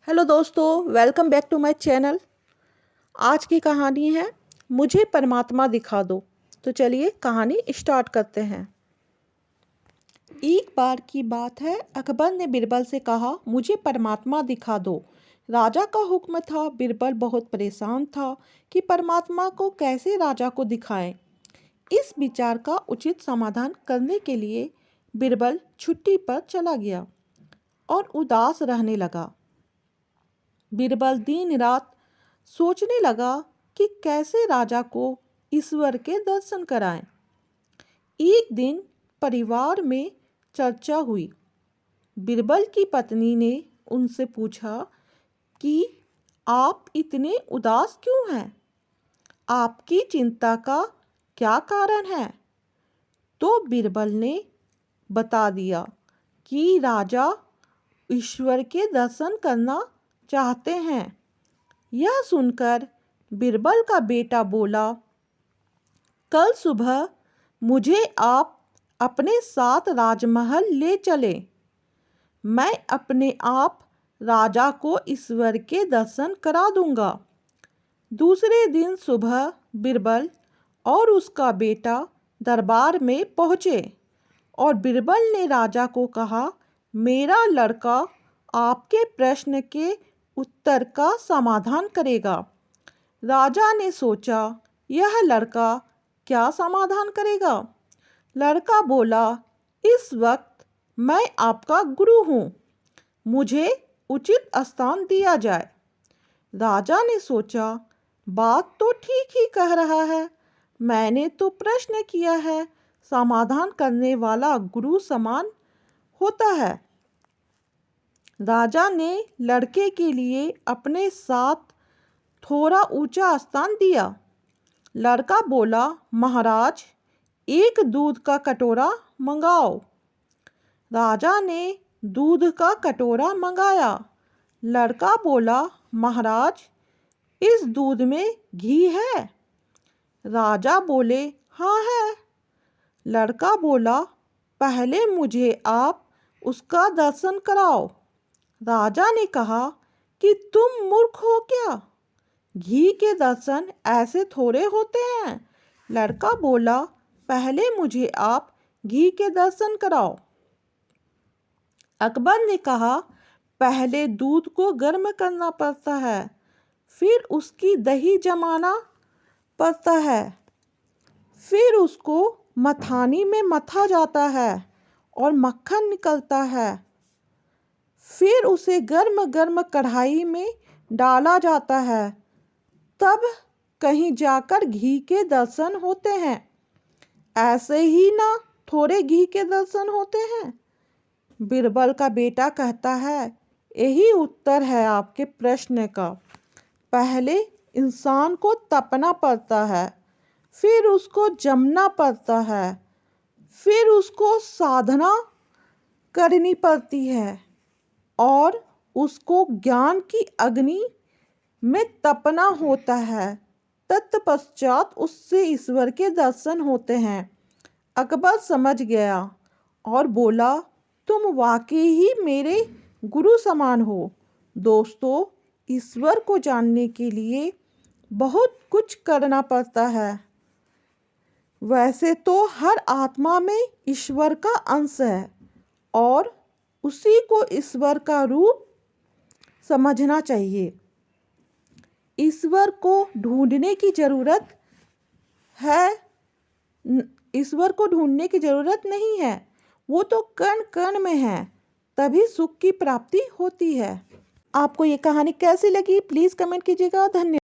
Hello दोस्तों, welcome back to my channel. आज की कहानी है मुझे परमात्मा दिखा दो। तो चलिए कहानी स्टार्ट करते हैं। एक बार की बात है, अकबर ने बिरबल से कहा, मुझे परमात्मा दिखा दो। राजा का हुक्म था। बिरबल बहुत परेशान था कि परमात्मा को कैसे राजा को दिखाएं। इस विचार का उचित समाधान करने के लिए बिरबल छुट्टी पर चला गया और उदास रहने लगा। बिरबल दिन रात सोचने लगा कि कैसे राजा को ईश्वर के दर्शन कराएं। एक दिन परिवार में चर्चा हुई। बिरबल की पत्नी ने उनसे पूछा कि आप इतने उदास क्यों हैं? आपकी चिंता का क्या कारण है? तो बिरबल ने बता दिया कि राजा ईश्वर के दर्शन करना चाहते हैं। यह सुनकर बिरबल का बेटा बोला, कल सुबह मुझे आप अपने साथ राजमहल ले चलें। मैं अपने आप राजा को ईश्वर के दर्शन करा दूंगा। दूसरे दिन सुबह बिरबल और उसका बेटा दरबार में पहुँचे और बिरबल ने राजा को कहा, मेरा लड़का आपके प्रश्न के उत्तर का समाधान करेगा। राजा ने सोचा, यह लड़का क्या समाधान करेगा? लड़का बोला, इस वक्त मैं आपका गुरु हूँ, मुझे उचित स्थान दिया जाए। राजा ने सोचा, बात तो ठीक ही कह रहा है, मैंने तो प्रश्न किया है, समाधान करने वाला गुरु समान होता है। राजा ने लड़के के लिए अपने साथ थोड़ा ऊंचा स्थान दिया। लड़का बोला, महाराज एक दूध का कटोरा मंगाओ। राजा ने दूध का कटोरा मंगाया। लड़का बोला, महाराज इस दूध में घी है? राजा बोले, हाँ है। लड़का बोला, पहले मुझे आप उसका दर्शन कराओ। राजा ने कहा कि तुम मूर्ख हो क्या? घी के दर्शन ऐसे थोड़े होते हैं। लड़का बोला, पहले मुझे आप घी के दर्शन कराओ। अकबर ने कहा, पहले दूध को गर्म करना पड़ता है, फिर उसकी दही जमाना पड़ता है, फिर उसको मथानी में मथा जाता है और मक्खन निकलता है, फिर उसे गर्म गर्म कढ़ाई में डाला जाता है, तब कहीं जाकर घी के दर्शन होते हैं। ऐसे ही ना थोड़े घी के दर्शन होते हैं। बिरबल का बेटा कहता है, यही उत्तर है आपके प्रश्न का। पहले इंसान को तपना पड़ता है, फिर उसको जमना पड़ता है, फिर उसको साधना करनी पड़ती है और उसको ज्ञान की अग्नि में तपना होता है। तत्पश्चात उससे ईश्वर के दर्शन होते हैं। अकबर समझ गया और बोला, तुम वाकई ही मेरे गुरु समान हो। दोस्तों, ईश्वर को जानने के लिए बहुत कुछ करना पड़ता है। वैसे तो हर आत्मा में ईश्वर का अंश है और उसी को ईश्वर का रूप समझना चाहिए। ईश्वर को ढूंढने की ज़रूरत है, ईश्वर को ढूंढने की ज़रूरत नहीं है, वो तो कण कण में है, तभी सुख की प्राप्ति होती है। आपको ये कहानी कैसी लगी प्लीज़ कमेंट कीजिएगा। धन्यवाद।